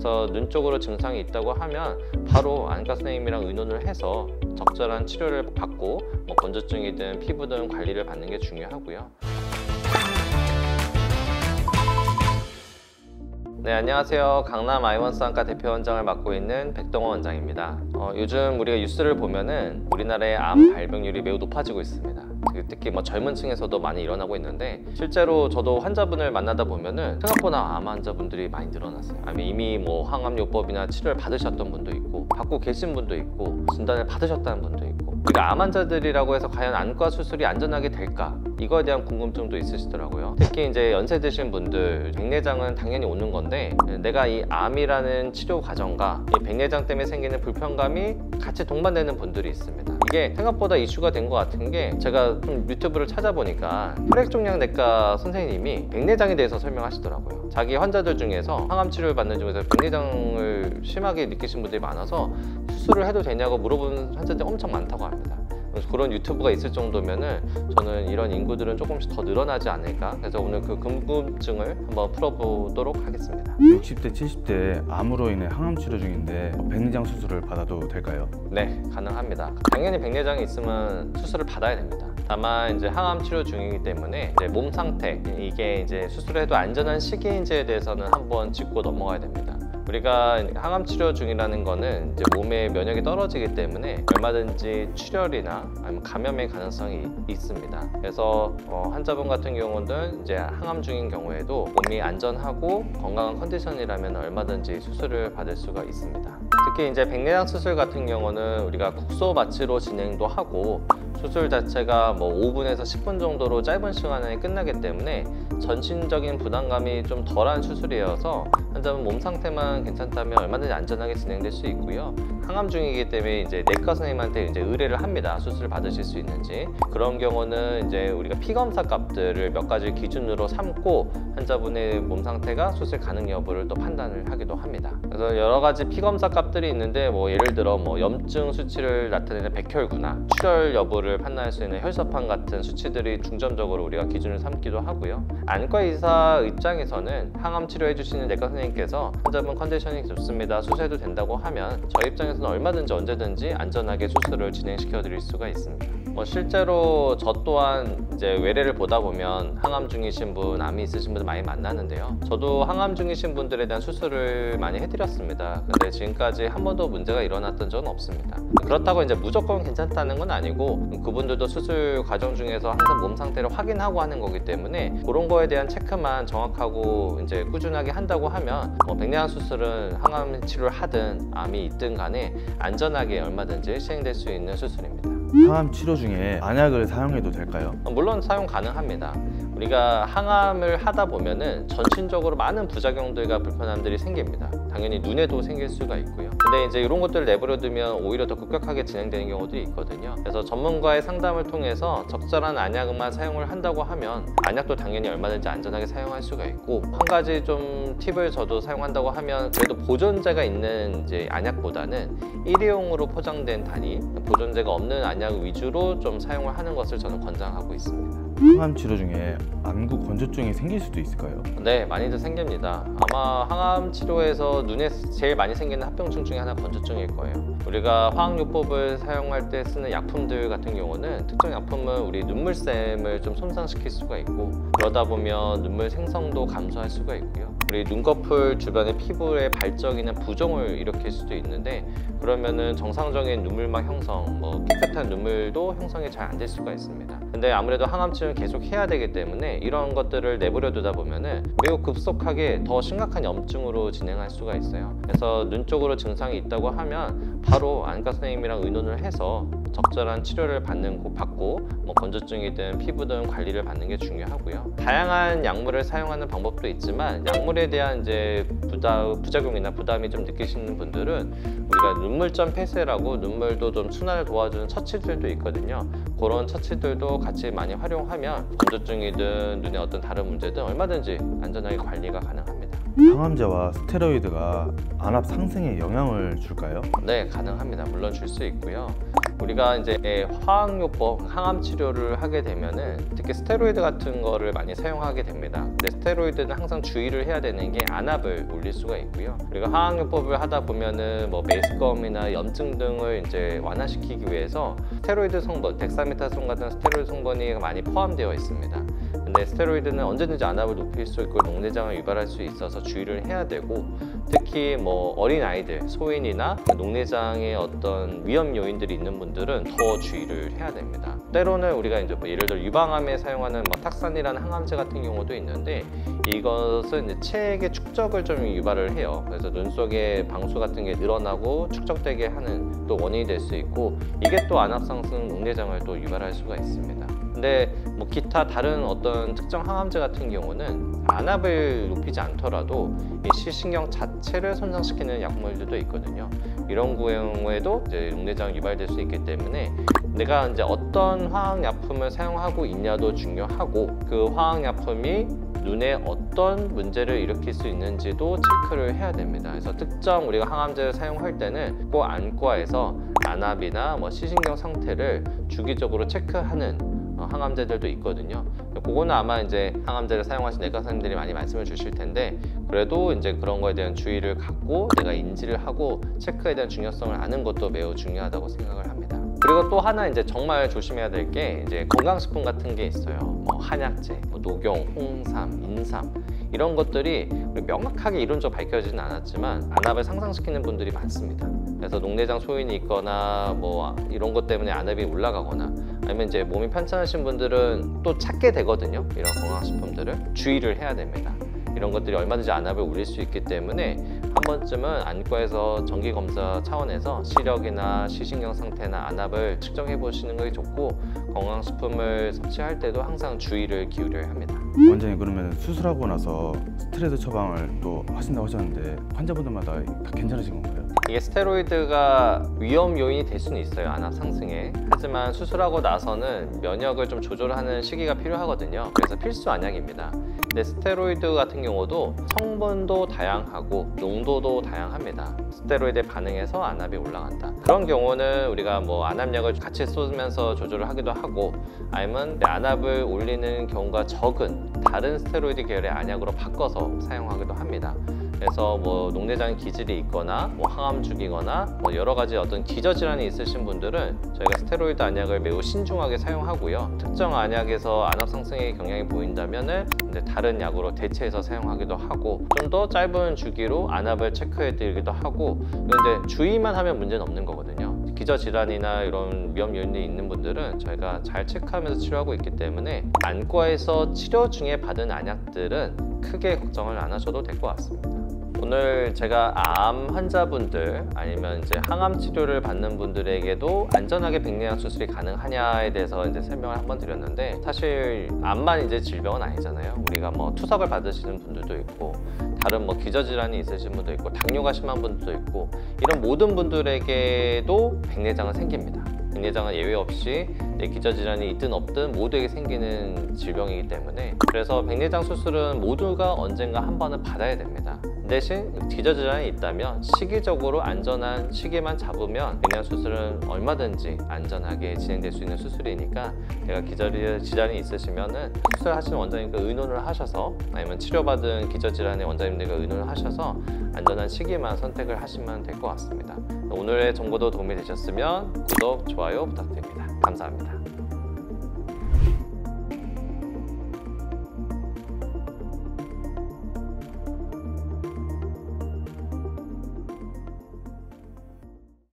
그래서 눈 쪽으로 증상이 있다고 하면 바로 안과 선생님이랑 의논을 해서 적절한 치료를 받고 건조증이든 피부든 관리를 받는 게 중요하고요. 네, 안녕하세요. 강남 아이원스 안과 대표원장을 맡고 있는 백동원 원장입니다. 요즘 우리가 뉴스를 보면은 우리나라의 암 발병률이 매우 높아지고 있습니다. 특히 젊은 층에서도 많이 일어나고 있는데, 실제로 저도 환자분을 만나다 보면은 생각보다 암 환자분들이 많이 늘어났어요. 이미 항암요법이나 치료를 받으셨던 분도 있고, 받고 계신 분도 있고, 진단을 받으셨다는 분도 있고, 우리가 암 환자들이라고 해서 과연 안과 수술이 안전하게 될까? 이거에 대한 궁금증도 있으시더라고요. 특히 이제 연세 드신 분들, 백내장은 당연히 오는 건데, 내가 이 암이라는 치료 과정과 이 백내장 때문에 생기는 불편감이 같이 동반되는 분들이 있습니다. 이게 생각보다 이슈가 된 것 같은 게, 제가 좀 유튜브를 찾아보니까 혈액종양내과 선생님이 백내장에 대해서 설명하시더라고요. 자기 환자들 중에서 항암 치료를 받는 중에서 백내장을 심하게 느끼신 분들이 많아서 수술을 해도 되냐고 물어보는 환자들이 엄청 많다고 합니다. 그런 유튜브가 있을 정도면은 저는 이런 인구들은 조금씩 더 늘어나지 않을까, 그래서 오늘 그 궁금증을 한번 풀어보도록 하겠습니다. 60대, 70대 암으로 인해 항암 치료 중인데 백내장 수술을 받아도 될까요? 네, 가능합니다. 당연히 백내장이 있으면 수술을 받아야 됩니다. 다만 이제 항암 치료 중이기 때문에 이제 몸 상태, 이게 이제 수술해도 안전한 시기인지에 대해서는 한번 짚고 넘어가야 됩니다. 우리가 항암 치료 중이라는 거는 이제 몸의 면역이 떨어지기 때문에 얼마든지 출혈이나 아니면 감염의 가능성이 있습니다. 그래서 환자분 같은 경우는 이제 항암 중인 경우에도 몸이 안전하고 건강한 컨디션이라면 얼마든지 수술을 받을 수가 있습니다. 특히 이제 백내장 수술 같은 경우는 우리가 국소 마취로 진행도 하고, 수술 자체가 5분에서 10분 정도로 짧은 시간에 끝나기 때문에 전신적인 부담감이 좀 덜한 수술이어서 환자분 몸 상태만 괜찮다면 얼마든지 안전하게 진행될 수 있고요. 항암 중이기 때문에 이제 내과 선생님한테 이제 의뢰를 합니다. 수술 받으실 수 있는지. 그런 경우는 이제 우리가 피 검사 값들을 몇 가지 기준으로 삼고 환자분의 몸 상태가 수술 가능 여부를 또 판단을 하기도 합니다. 그래서 여러 가지 피 검사 값들이 있는데, 예를 들어 염증 수치를 나타내는 백혈구나, 출혈 여부를 판단할 수 있는 혈소판 같은 수치들이 중점적으로 우리가 기준을 삼기도 하고요. 안과 의사 입장에서는 항암 치료해 주시는 내과 선생님께서 환자분 컨디션이 좋습니다, 수술해도 된다고 하면 저희 입장에서는 얼마든지 언제든지 안전하게 수술을 진행시켜 드릴 수가 있습니다. 실제로 저 또한 이제 외래를 보다 보면 항암 중이신 분, 암이 있으신 분들 많이 만나는데요. 저도 항암 중이신 분들에 대한 수술을 많이 해드렸습니다. 근데 지금까지 한 번도 문제가 일어났던 적은 없습니다. 그렇다고 이제 무조건 괜찮다는 건 아니고, 그분들도 수술 과정 중에서 항상 몸 상태를 확인하고 하는 거기 때문에 그런 거에 대한 체크만 정확하고 이제 꾸준하게 한다고 하면 백내장 수술은 항암 치료를 하든 암이 있든 간에 안전하게 얼마든지 시행될 수 있는 수술입니다. 항암 치료 중에 안약을 사용해도 될까요? 물론 사용 가능합니다. 우리가 항암을 하다 보면은 전신적으로 많은 부작용들과 불편함들이 생깁니다. 당연히 눈에도 생길 수가 있고요. 근데 이제 이런 것들을 내버려 두면 오히려 더 급격하게 진행되는 경우들이 있거든요. 그래서 전문가의 상담을 통해서 적절한 안약만 사용을 한다고 하면 안약도 당연히 얼마든지 안전하게 사용할 수가 있고, 한 가지 좀 팁을 저도 사용한다고 하면 그래도 보존제가 있는 이제 안약보다는 일회용으로 포장된 단위, 보존제가 없는 안약 위주로 좀 사용을 하는 것을 저는 권장하고 있습니다. 항암 치료 중에 안구 건조증이 생길 수도 있을까요? 네, 많이들 생깁니다. 아마 항암 치료에서 눈에 제일 많이 생기는 합병증 중에 하나 건조증일 거예요. 우리가 화학요법을 사용할 때 쓰는 약품들 같은 경우는 특정 약품은 우리 눈물샘을 좀 손상시킬 수가 있고, 그러다 보면 눈물 생성도 감소할 수가 있고요. 우리 눈꺼풀 주변의 피부의 발적이나 부종을 일으킬 수도 있는데, 그러면은 정상적인 눈물막 형성, 깨끗한 눈물도 형성이 잘 안 될 수가 있습니다. 근데 아무래도 항암 치료는 계속 해야 되기 때문에 이런 것들을 내버려 두다 보면은 매우 급속하게 더 심각한 염증으로 진행할 수가 있어요. 그래서 눈 쪽으로 증상이 있다고 하면 바로 안과 선생님이랑 의논을 해서 적절한 치료를 받고 건조증이든 피부든 관리를 받는 게 중요하고요. 다양한 약물을 사용하는 방법도 있지만, 약물에 대한 이제 부작용이나 부담이 좀 느끼시는 분들은 우리가 눈물점 폐쇄라고 눈물도 좀 순환을 도와주는 처치들도 있거든요. 그런 처치들도 같이 많이 활용하면 건조증이든 눈의 어떤 다른 문제든 얼마든지 안전하게 관리가 가능합니다. 항암제와 스테로이드가 안압 상승에 영향을 줄까요? 네, 가능합니다. 물론 줄 수 있고요. 우리가 이제 화학요법, 항암 치료를 하게 되면은 특히 스테로이드 같은 거를 많이 사용하게 됩니다. 근데 스테로이드는 항상 주의를 해야 되는 게 안압을 올릴 수가 있고요. 우리가 화학요법을 하다 보면은 뭐 메스꺼움이나 염증 등을 이제 완화시키기 위해서 스테로이드 성분, 덱사메타손 같은 스테로이드 성분이 많이 포함되어 있습니다. 근데 스테로이드는 언제든지 안압을 높일 수 있고 녹내장을 유발할 수 있어서 주의를 해야 되고, 특히 뭐 어린 아이들, 소인이나 녹내장의 어떤 위험 요인들이 있는 분들은 더 주의를 해야 됩니다. 때로는 우리가 이제 뭐 예를 들어 유방암에 사용하는 뭐 탁산이라는 항암제 같은 경우도 있는데, 이것은 이제 체액의 축적을 좀 유발을 해요. 그래서 눈 속에 방수 같은 게 늘어나고 축적되게 하는 또 원인이 될 수 있고, 이게 또 안압 상승 녹내장을 또 유발할 수가 있습니다. 근데 뭐 기타 다른 어떤 특정 항암제 같은 경우는 안압을 높이지 않더라도 이 시신경 자체를 손상시키는 약물들도 있거든요. 이런 경우에도 이제 녹내장 유발될 수 있기 때문에 내가 이제 어떤 화학약품을 사용하고 있냐도 중요하고, 그 화학약품이 눈에 어떤 문제를 일으킬 수 있는지도 체크를 해야 됩니다. 그래서 특정 우리가 항암제를 사용할 때는 꼭 안과에서 안압이나 뭐 시신경 상태를 주기적으로 체크하는 항암제들도 있거든요. 그거는 아마 이제 항암제를 사용하신 내과 선생님들이 많이 말씀을 주실 텐데, 그래도 이제 그런 거에 대한 주의를 갖고 내가 인지를 하고 체크에 대한 중요성을 아는 것도 매우 중요하다고 생각을 합니다. 그리고 또 하나 이제 정말 조심해야 될 게 이제 건강식품 같은 게 있어요. 뭐 한약재, 뭐 녹용, 홍삼, 인삼 이런 것들이 명확하게 이론적으로 밝혀지진 않았지만 안압을 상승시키는 분들이 많습니다. 그래서 녹내장 소인이 있거나 뭐 이런 것 때문에 안압이 올라가거나, 아니면 이제 몸이 편찮으신 분들은 또 찾게 되거든요. 이런 건강식품들을 주의를 해야 됩니다. 이런 것들이 얼마든지 안압을 올릴 수 있기 때문에 한 번쯤은 안과에서 정기검사 차원에서 시력이나 시신경 상태나 안압을 측정해 보시는 것이 좋고, 건강식품을 섭취할 때도 항상 주의를 기울여야 합니다. 원장님, 그러면 수술하고 나서 스테로이드 처방을 또 하신다고 하셨는데 환자분들마다 다 괜찮으신 건가요? 이게 스테로이드가 위험 요인이 될 수는 있어요, 안압 상승에. 하지만 수술하고 나서는 면역을 좀 조절하는 시기가 필요하거든요. 그래서 필수 안약입니다. 근데 스테로이드 같은 경우도 성분도 다양하고 농도도 다양합니다. 스테로이드에 반응해서 안압이 올라간다. 그런 경우는 우리가 뭐 안압약을 같이 쏘면서 조절을 하기도 하고, 아니면 안압을 올리는 경우가 적은 다른 스테로이드 계열의 안약으로 바꿔서 사용하기도 합니다. 그래서 뭐 녹내장 기질이 있거나 뭐 항암 중이거나 뭐 여러 가지 어떤 기저질환이 있으신 분들은 저희가 스테로이드 안약을 매우 신중하게 사용하고요. 특정 안약에서 안압 상승의 경향이 보인다면은 이제 다른 약으로 대체해서 사용하기도 하고, 좀 더 짧은 주기로 안압을 체크해 드리기도 하고, 근데 주의만 하면 문제는 없는 거거든요. 기저질환이나 이런 위험 요인이 있는 분들은 저희가 잘 체크하면서 치료하고 있기 때문에 안과에서 치료 중에 받은 안약들은 크게 걱정을 안 하셔도 될 것 같습니다. 오늘 제가 암 환자분들 아니면 이제 항암 치료를 받는 분들에게도 안전하게 백내장 수술이 가능하냐에 대해서 이제 설명을 한번 드렸는데, 사실 암만 이제 질병은 아니잖아요. 우리가 뭐 투석을 받으시는 분들도 있고, 다른 뭐 기저질환이 있으신 분도 있고, 당뇨가 심한 분들도 있고, 이런 모든 분들에게도 백내장은 생깁니다. 백내장은 예외 없이 기저질환이 있든 없든 모두에게 생기는 질병이기 때문에, 그래서 백내장 수술은 모두가 언젠가 한 번은 받아야 됩니다. 대신 기저질환이 있다면 시기적으로 안전한 시기만 잡으면 백내장 수술은 얼마든지 안전하게 진행될 수 있는 수술이니까, 내가 기저질환이 있으시면은 수술하시는 원장님과 의논을 하셔서, 아니면 치료받은 기저질환의 원장님들과 의논을 하셔서 안전한 시기만 선택을 하시면 될 것 같습니다. 오늘의 정보도 도움이 되셨으면 구독, 좋아요 부탁드립니다. 감사합니다.